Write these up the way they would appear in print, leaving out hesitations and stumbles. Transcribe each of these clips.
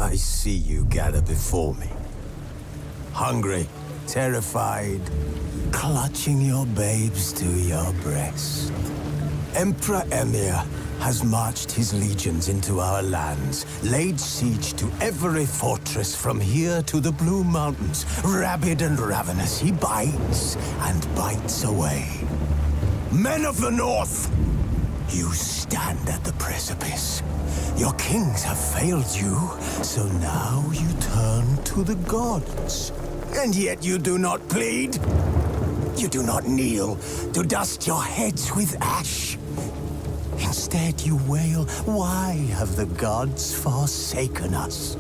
I see you gather before me. Hungry, terrified, clutching your babes to your breast. Emperor Emir has marched his legions into our lands, laid siege to every fortress from here to the Blue Mountains. Rabid and ravenous, he bites and bites away. Men of the North, you stand at the precipice. Your kings have failed you, so now you turn to the gods. And yet you do not plead. You do not kneel to dust your heads with ash. Instead you wail, why have the gods forsaken us?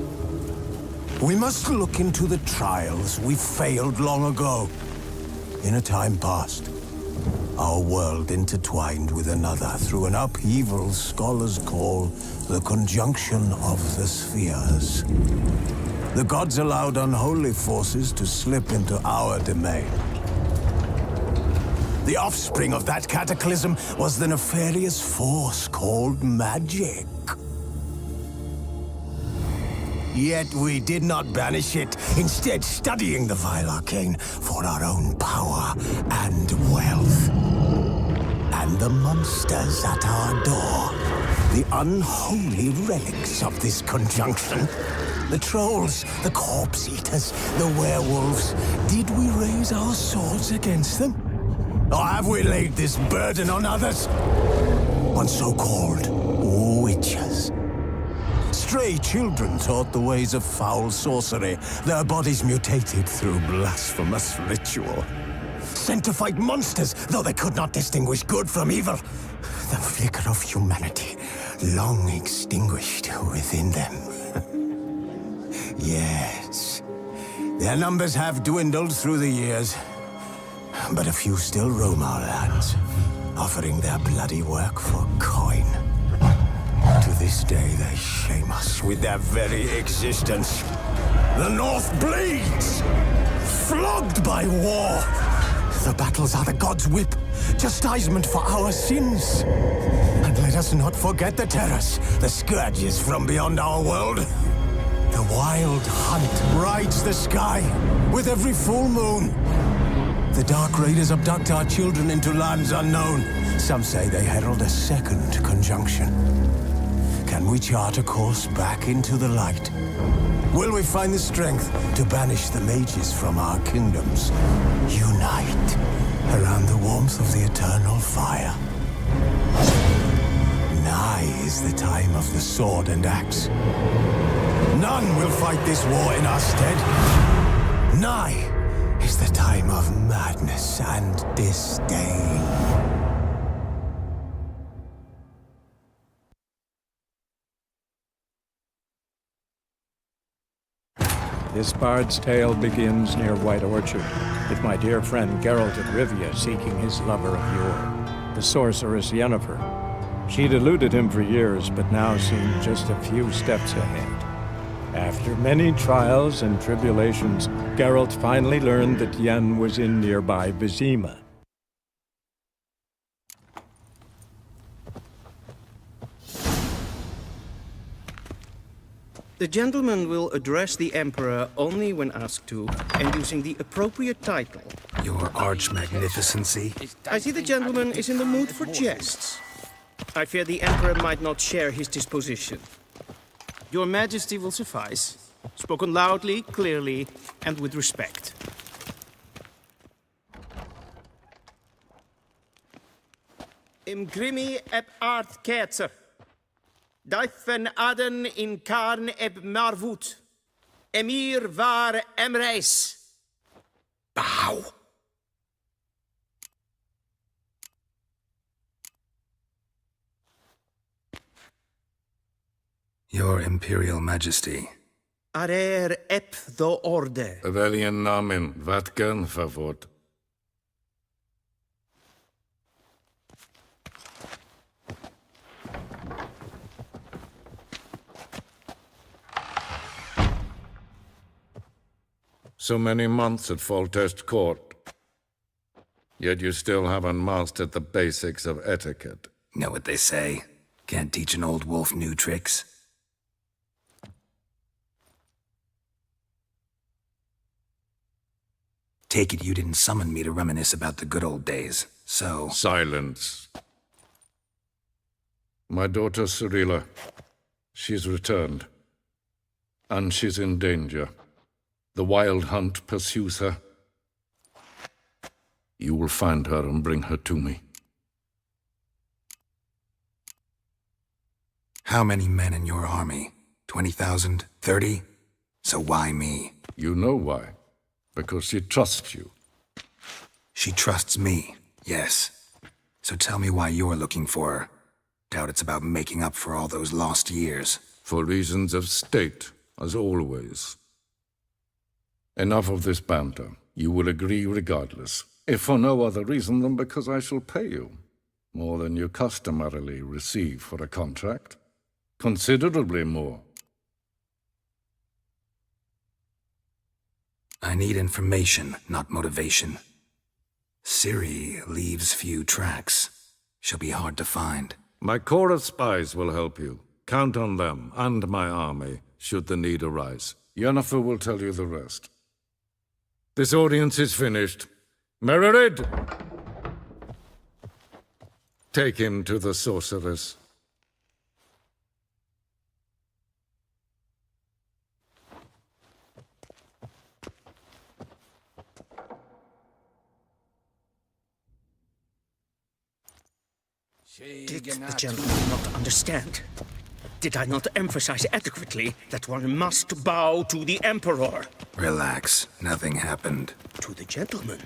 We must look into the trials we failed long ago. In a time past, our world intertwined with another through an upheaval scholars call the conjunction of the spheres. The gods allowed unholy forces to slip into our domain. The offspring of that cataclysm was the nefarious force called magic. Yet we did not banish it, instead studying the vile arcane for our own power and wealth. And the monsters at our door, the unholy relics of this conjunction. The trolls, the corpse-eaters, the werewolves. Did we raise our swords against them? Or have we laid this burden on others? On so-called witches. Stray children taught the ways of foul sorcery, their bodies mutated through blasphemous ritual. Sent to fight monsters, though they could not distinguish good from evil. The flicker of humanity, long extinguished within them. Yes, their numbers have dwindled through the years. But a few still roam our lands, offering their bloody work for coin. To this day, they shame us with their very existence. The North bleeds, flogged by war. The battles are the gods' whip, chastisement for our sins. And let us not forget the terrors, the scourges from beyond our world. The wild hunt rides the sky with every full moon. The Dark Raiders abduct our children into lands unknown. Some say they herald a second conjunction. Can we chart a course back into the light? Will we find the strength to banish the mages from our kingdoms? Unite around the warmth of the eternal fire. Nigh is the time of the sword and axe. None will fight this war in our stead. Nigh is the time of madness and disdain. This bard's tale begins near White Orchard, with my dear friend Geralt of Rivia seeking his lover of yore, the sorceress Yennefer. She'd eluded him for years, but now seemed just a few steps ahead. After many trials and tribulations, Geralt finally learned that Yen was in nearby Vizima. The gentleman will address the Emperor only when asked to, and using the appropriate title. Your Arch-Magnificency? I see the gentleman is in the mood for jests. I fear the Emperor might not share his disposition. Your Majesty will suffice. Spoken loudly, clearly, and with respect. Im grimi eb art ketzer. Daifen aden in karn eb marvut. Emir var emreis. Bow. Your Imperial Majesty. Arer ep the orde. Welchen Namen? Wat gern verwort? So many months at Foltest Court. Yet you still haven't mastered the basics of etiquette. Know what they say? Can't teach an old wolf new tricks. Take it you didn't summon me to reminisce about the good old days, so... Silence. My daughter Cirilla, she's returned. And she's in danger. The Wild Hunt pursues her. You will find her and bring her to me. How many men in your army? 20,000? 30? So why me? You know why. Because she trusts you. She trusts me, yes. So tell me why you're looking for her. Doubt it's about making up for all those lost years. For reasons of state, as always. Enough of this banter. You will agree regardless. If for no other reason than because I shall pay you. More than you customarily receive for a contract. Considerably more. I need information, not motivation. Ciri leaves few tracks. She'll be hard to find. My corps of spies will help you. Count on them, and my army, should the need arise. Yennefer will tell you the rest. This audience is finished. Mererid! Take him to the sorceress. Did the gentleman not understand? Did I not emphasize adequately that one must bow to the Emperor? Relax. Nothing happened. To the gentleman.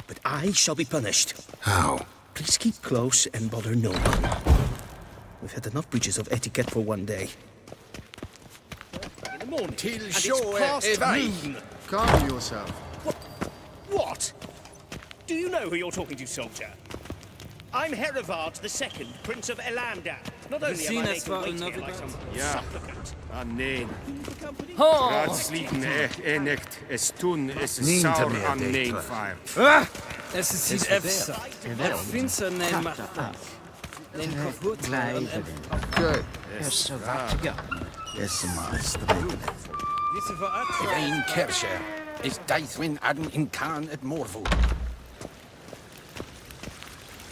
But I shall be punished. How? Please keep close and bother no one. We've had enough breaches of etiquette for one day. In the morning, Till and it's show past Evai. noon. Calm yourself. What? Do you know who you're talking to, soldier? I'm Herivard II, Prince of Elander. Not only am I making wait here like some supplicant. Nee. Oh! Sleepen echt es tun es Niet saur meer aan date. neen fire. Es ist niet efsa. Het finster neem maar. Neem goed. Good. Wisse voor uit. Een kersje is Deithwin Adden in Kaan het Moorvoet.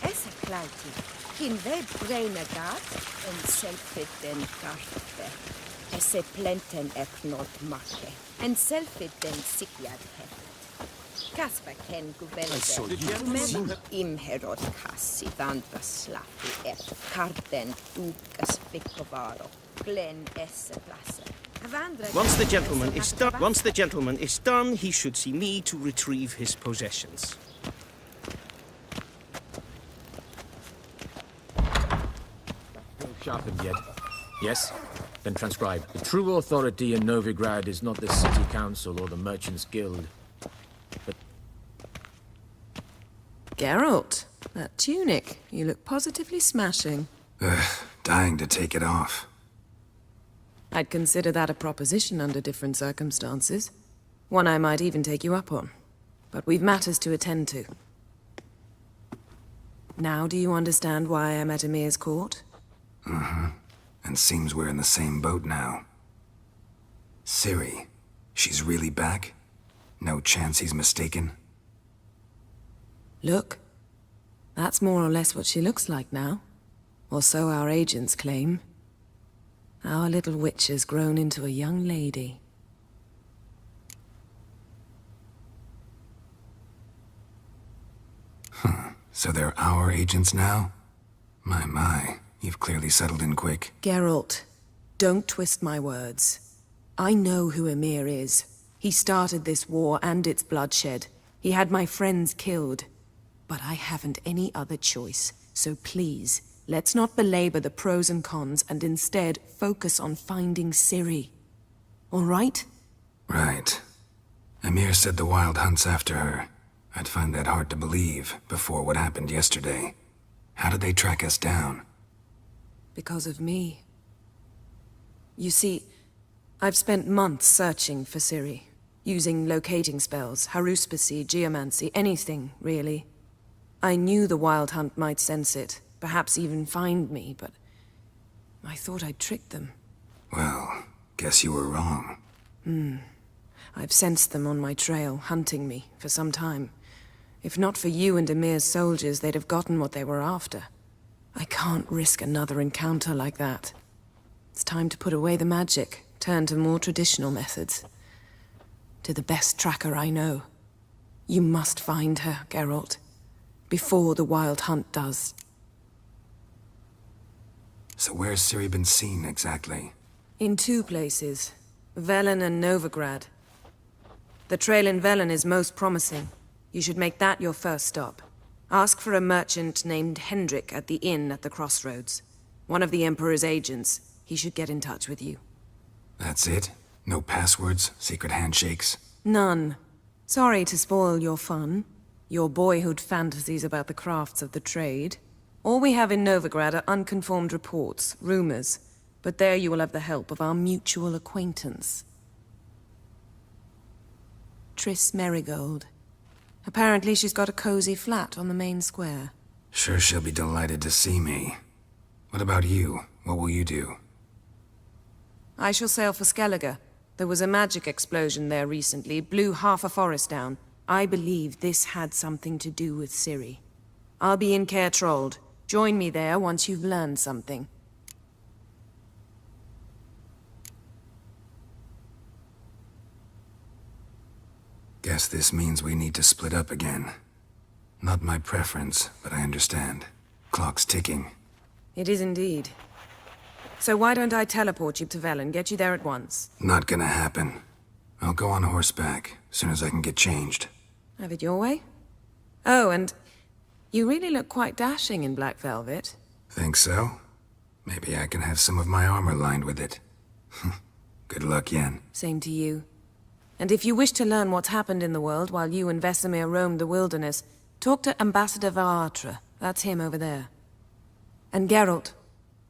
Esse klauti, hin we breine gat, en selfit den garfe. Esse plenten knot makke, en selfit den sikjad heft. Kasper ken guvelde, im herod kassi vanta slafi karten ukas fikkovaro, glen esse plasse. Once the gentleman is done, he should see me to retrieve his possessions. Sharpened yet? Yes? Then transcribe. The true authority in Novigrad is not the city council or the merchants' guild, but... Geralt, that tunic. You look positively smashing. Dying to take it off. I'd consider that a proposition under different circumstances. One I might even take you up on. But we've matters to attend to. Now do you understand why I'm at Emir's court? Mm-hmm. And seems we're in the same boat now. Ciri, she's really back? No chance he's mistaken? Look. That's more or less what she looks like now. Or so our agents claim. Our little witch has grown into a young lady. So they're our agents now? My. You've clearly settled in quick. Geralt, don't twist my words. I know who Emir is. He started this war and its bloodshed. He had my friends killed. But I haven't any other choice. So please, let's not belabor the pros and cons and instead focus on finding Ciri. All right? Right. Emir said the Wild Hunt's after her. I'd find that hard to believe before what happened yesterday. How did they track us down? Because of me. You see, I've spent months searching for Ciri. Using locating spells, haruspicy, geomancy, anything, really. I knew the Wild Hunt might sense it, perhaps even find me, but I thought I'd tricked them. Well, guess you were wrong. I've sensed them on my trail, hunting me, for some time. If not for you and Emir's soldiers, they'd have gotten what they were after. I can't risk another encounter like that. It's time to put away the magic, turn to more traditional methods. To the best tracker I know. You must find her, Geralt. Before the Wild Hunt does. So where's Ciri been seen, exactly? In 2 places. Velen and Novigrad. The trail in Velen is most promising. You should make that your first stop. Ask for a merchant named Hendrik at the inn at the crossroads. One of the Emperor's agents. He should get in touch with you. That's it? No passwords, secret handshakes? None. Sorry to spoil your fun. Your boyhood fantasies about the crafts of the trade. All we have in Novigrad are unconformed reports, rumors. But there you will have the help of our mutual acquaintance. Triss Merigold. Apparently she's got a cozy flat on the main square. Sure she'll be delighted to see me. What about you? What will you do? I shall sail for Skellige. There was a magic explosion there recently, blew half a forest down. I believe this had something to do with Ciri. I'll be in Caer Trold. Join me there once you've learned something. Guess this means we need to split up again. Not my preference, but I understand. Clock's ticking. It is indeed. So why don't I teleport you to Velen, get you there at once? Not gonna happen. I'll go on horseback, as soon as I can get changed. Have it your way? Oh, and you really look quite dashing in black velvet. Think so? Maybe I can have some of my armor lined with it. Good luck, Yen. Same to you. And if you wish to learn what's happened in the world while you and Vesemir roamed the wilderness, talk to Ambassador Varatra. That's him over there. And Geralt,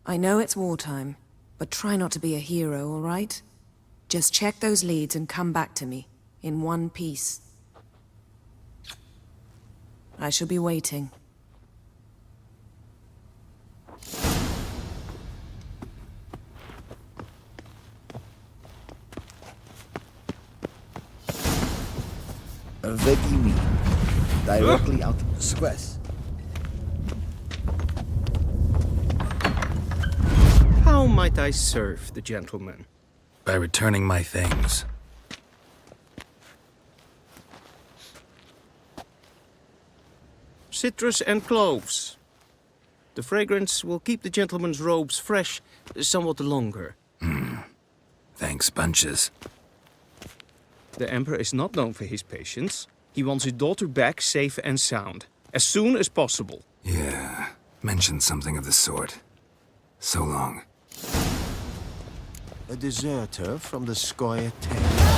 I know it's wartime, but try not to be a hero, all right? Just check those leads and come back to me, in one piece. I shall be waiting. Vegimi, directly out of the squares. How might I serve the gentleman? By returning my things. Citrus and cloves. The fragrance will keep the gentleman's robes fresh somewhat longer. Thanks, bunches. The Emperor is not known for his patience. He wants his daughter back safe and sound, as soon as possible. Yeah, mentioned something of the sort. So long. A deserter from the Skoye Tale.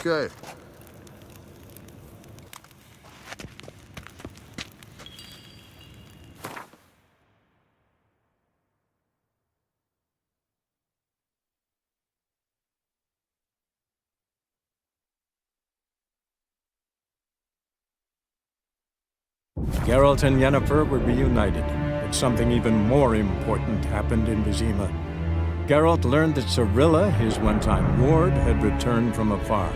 Good. Geralt and Yennefer were reunited, but something even more important happened in Vizima. Geralt learned that Cirilla, his one-time ward, had returned from afar,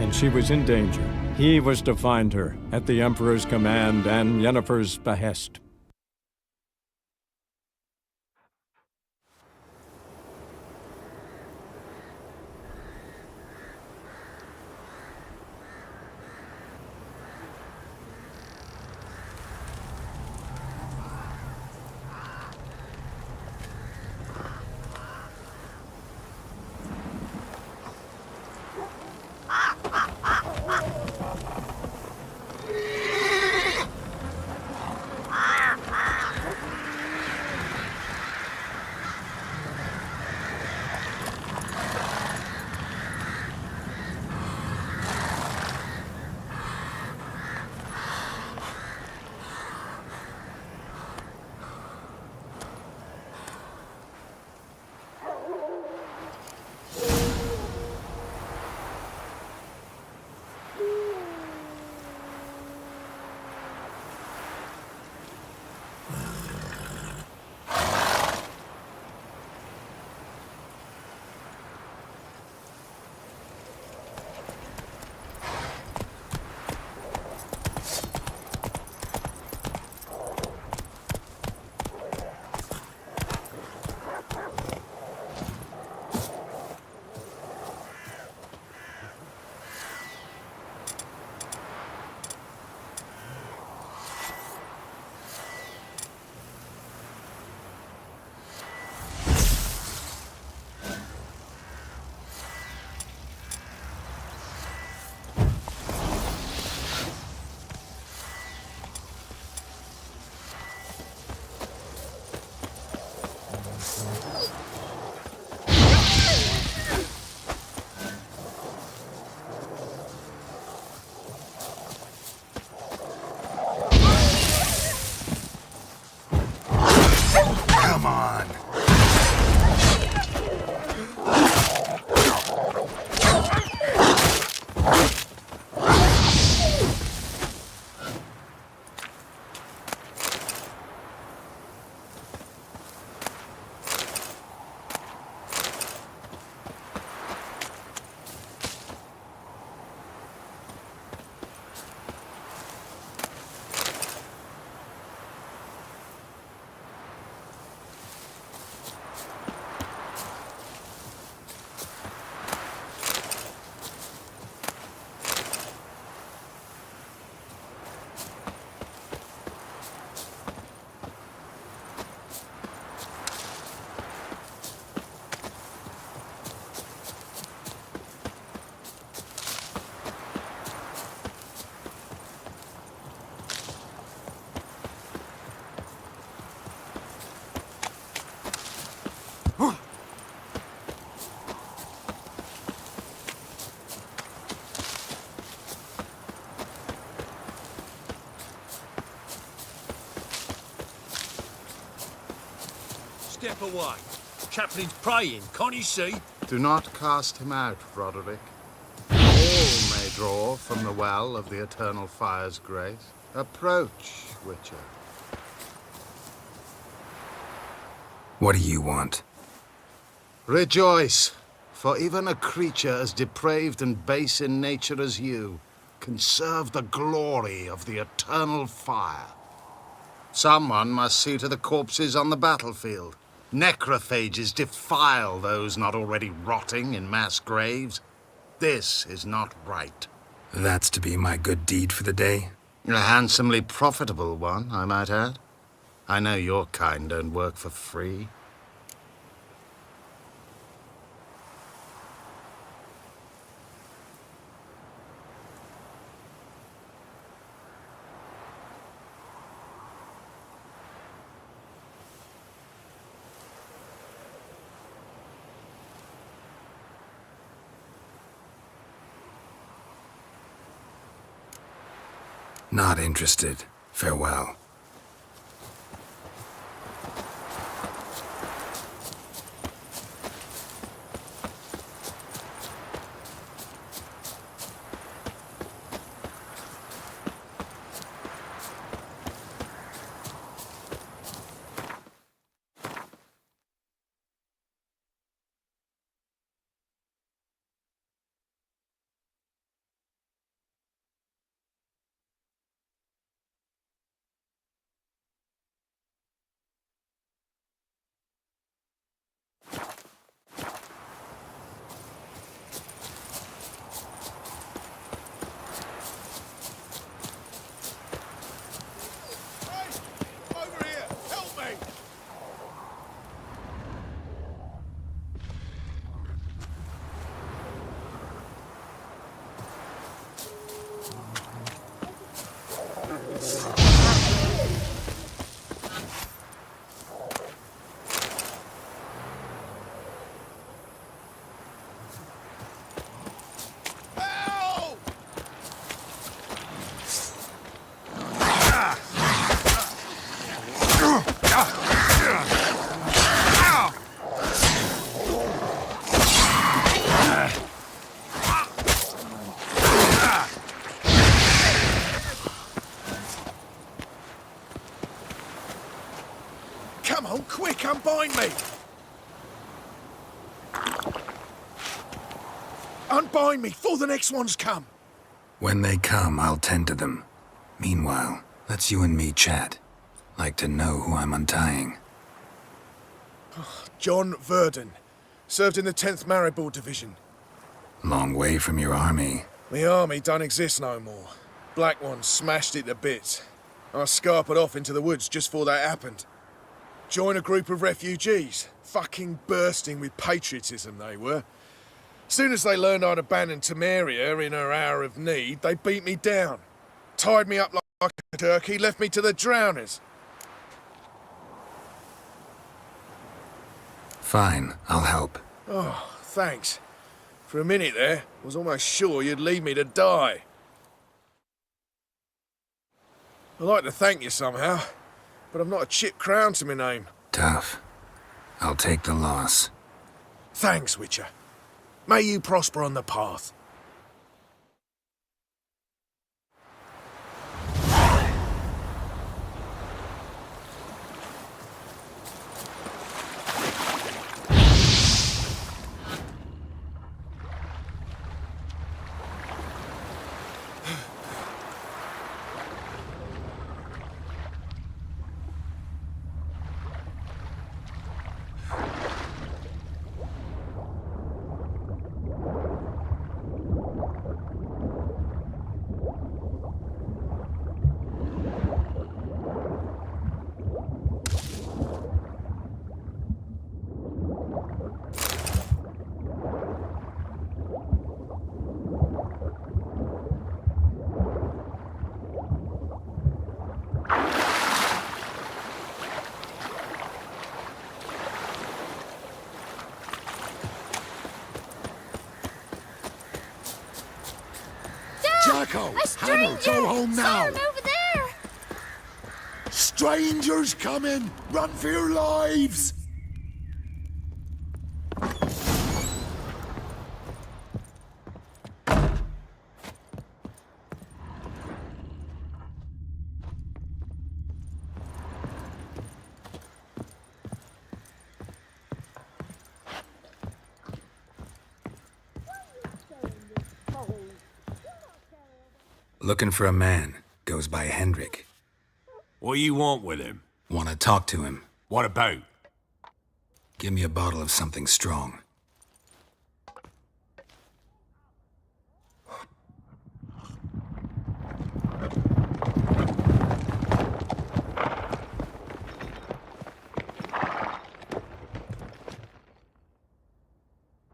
and she was in danger. He was to find her, at the Emperor's command and Yennefer's behest. Come on! Step away. Chaplain's praying, can't you see? Do not cast him out, Roderick. All may draw from the well of the eternal fire's grace. Approach, Witcher. What do you want? Rejoice, for even a creature as depraved and base in nature as you can serve the glory of the eternal fire. Someone must see to the corpses on the battlefield. Necrophages defile those not already rotting in mass graves. This is not right. That's to be my good deed for the day? A handsomely profitable one, I might add. I know your kind don't work for free. Not interested. Farewell. Come on, quick, unbind me! Unbind me, before the next ones come! When they come, I'll tend to them. Meanwhile, let's you and me chat. Like to know who I'm untying. John Verdon. Served in the 10th Maribor Division. Long way from your army. The army don't exist no more. Black Ones smashed it to bits. I scarpered off into the woods just before that happened. Joined a group of refugees. Fucking bursting with patriotism they were. Soon as they learned I'd abandoned Temeria in her hour of need, they beat me down. Tied me up like a turkey, left me to the drowners. Fine, I'll help. Oh, thanks. For a minute there, I was almost sure you'd leave me to die. I'd like to thank you somehow, but I've not a chip crown to my name. Tough. I'll take the loss. Thanks, Witcher. May you prosper on the path. Jacko! Hammer, go home now! Over there! Strangers coming! Run for your lives! Looking for a man. Goes by Hendrik. What do you want with him? Want to talk to him. What about? Give me a bottle of something strong.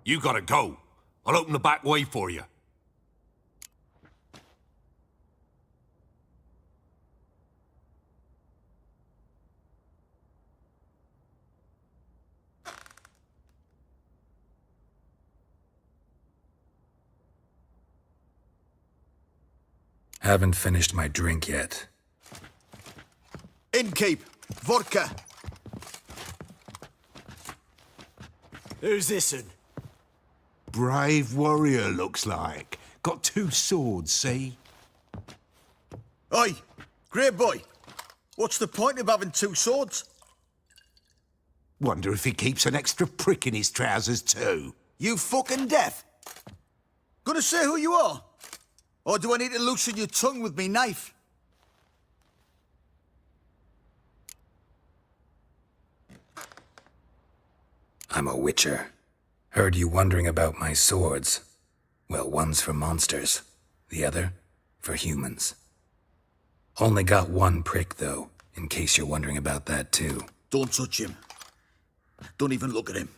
You gotta go. I'll open the back way for you. Haven't finished my drink yet. Innkeep, vodka. Who's this'n? Brave warrior, looks like. Got 2 swords, see? Oi, great boy. What's the point of having 2 swords? Wonder if he keeps an extra prick in his trousers too. You fucking deaf. Gonna say who you are? Or do I need to loosen your tongue with me knife? I'm a witcher. Heard you wondering about my swords. Well, one's for monsters, the other for humans. Only got 1 prick, though, in case you're wondering about that, too. Don't touch him. Don't even look at him.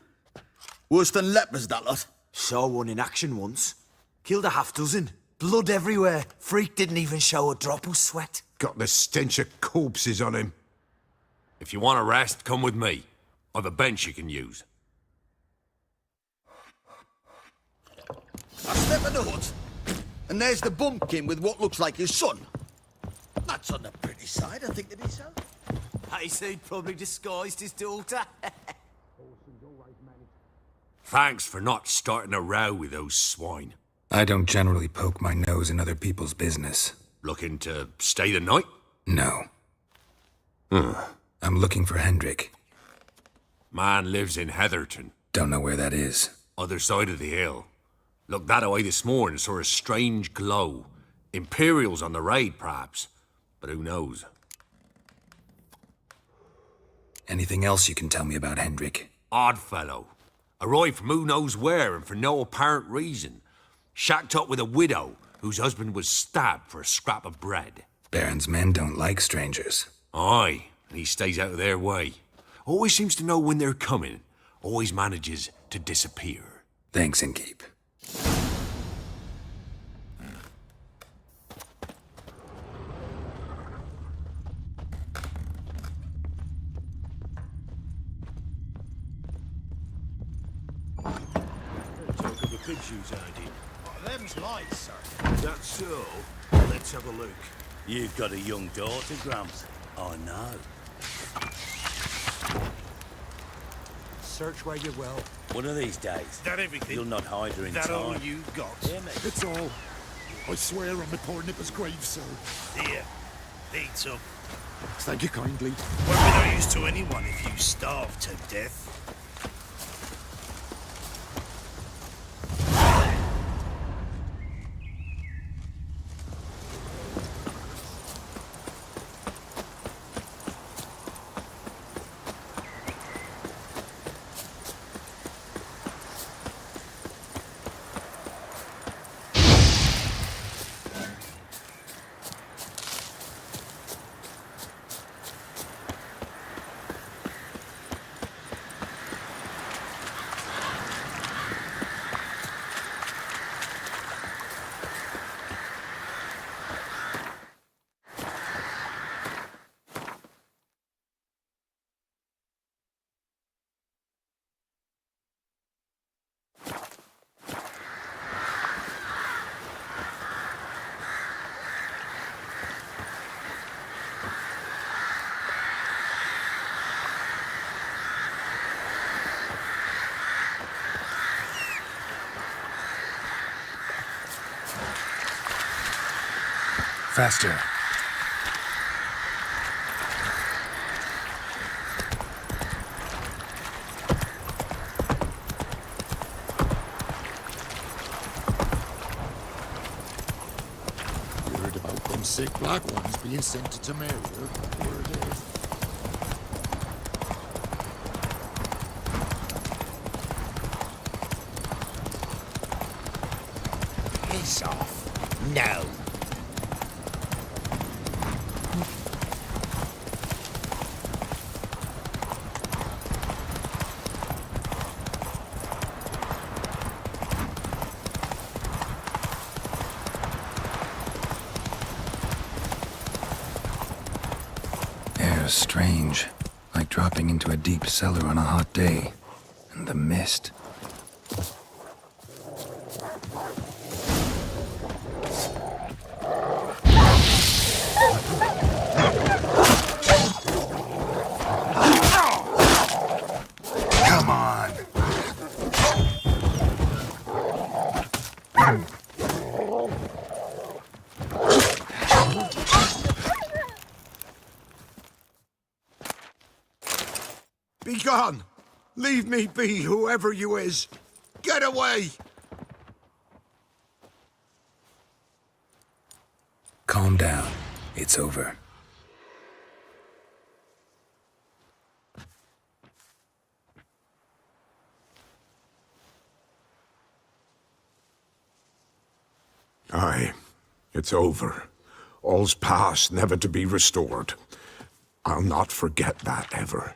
Worse than lepers, that lot. Saw one in action once. Killed a half-dozen. Blood everywhere. Freak didn't even show a drop of sweat. Got the stench of corpses on him. If you want a rest, come with me. I've a bench you can use. I step in the hut, and there's the bumpkin with what looks like his son. That's on the pretty side, I think, to himself. I say he'd probably disguised his daughter. Thanks for not starting a row with those swine. I don't generally poke my nose in other people's business. Looking to stay the night? No. I'm looking for Hendrik. Man lives in Heatherton. Don't know where that is. Other side of the hill. Looked that away this morning, saw a strange glow. Imperials on the raid, perhaps. But who knows? Anything else you can tell me about Hendrik? Odd fellow. Arrived from who knows where and for no apparent reason. Shacked up with a widow whose husband was stabbed for a scrap of bread. Baron's men don't like strangers. Aye, and he stays out of their way. Always seems to know when they're coming. Always manages to disappear. Thanks, Innkeep. Talk of the pig shoes I did. Them's lights, sir. That's so. Let's have a look. You've got a young daughter, Gramps. I know. Search where you will. One of these days, That everything? you'll not hide her in That time. all you got? Hear me? It's all. I swear on my poor nipper's grave, sir. Here. Eat some. Thank you kindly. Won't be no use to anyone if you starve to death. Faster. You heard about them sick black ones being sent to Temeria? Word is. Piss off. No. Air's strange. Like dropping into a deep cellar on a hot day. And the mist. Come on. Be gone! Leave me be, whoever you is! Get away! Calm down. It's over. Aye, it's over. All's past, never to be restored. I'll not forget that ever.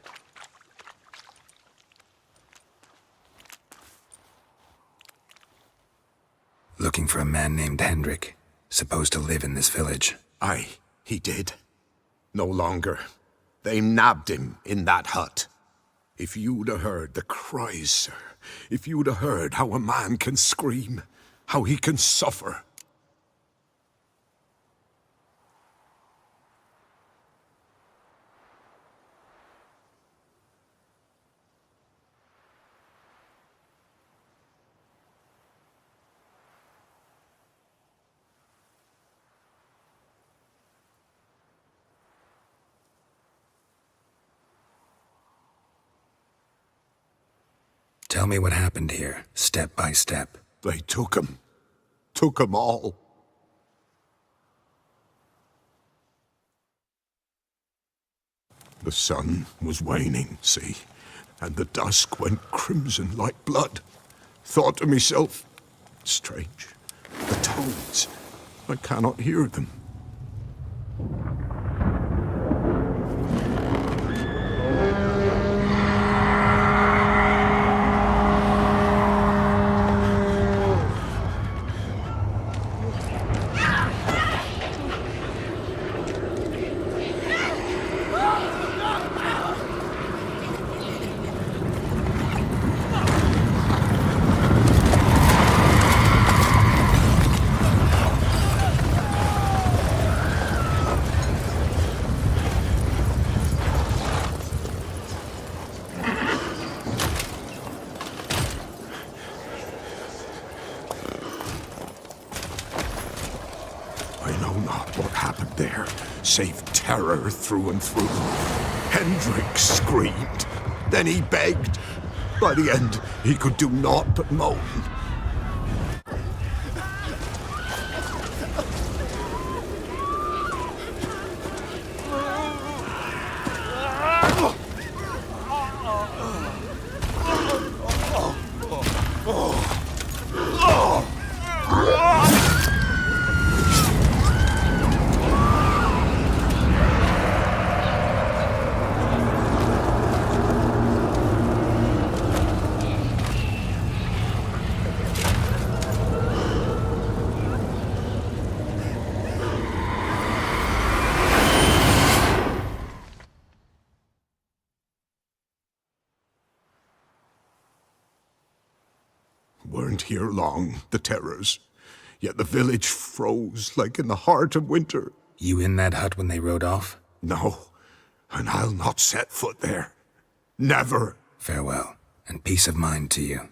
Looking for a man named Hendrik, supposed to live in this village. Aye, he did. No longer. They nabbed him in that hut. If you'd have heard the cries, sir, if you'd have heard how a man can scream, how he can suffer. Tell me what happened here, step by step. They took 'em. Took 'em all. The sun was waning, see, and the dusk went crimson like blood. Thought to myself, strange, the toads, I cannot hear them. Save terror through and through. Hendrik screamed. Then he begged. By the end, he could do naught but moan. Weren't here long, the terrors. Yet the village froze like in the heart of winter. You in that hut when they rode off? No, and I'll not set foot there. Never. Farewell, and peace of mind to you.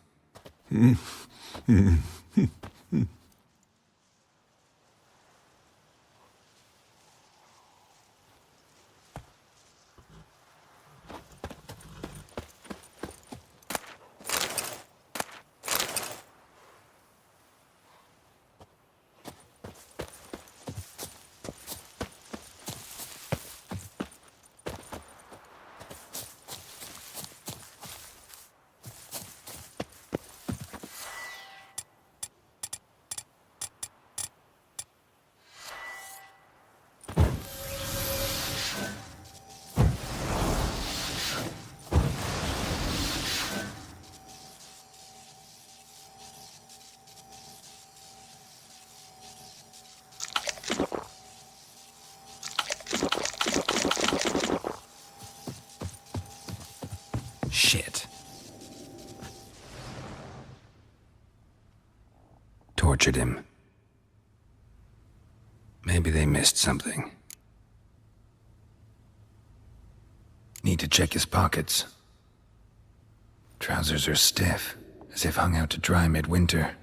Shit. Tortured him. Maybe they missed something. Need to check his pockets. Trousers are stiff, as if hung out to dry midwinter.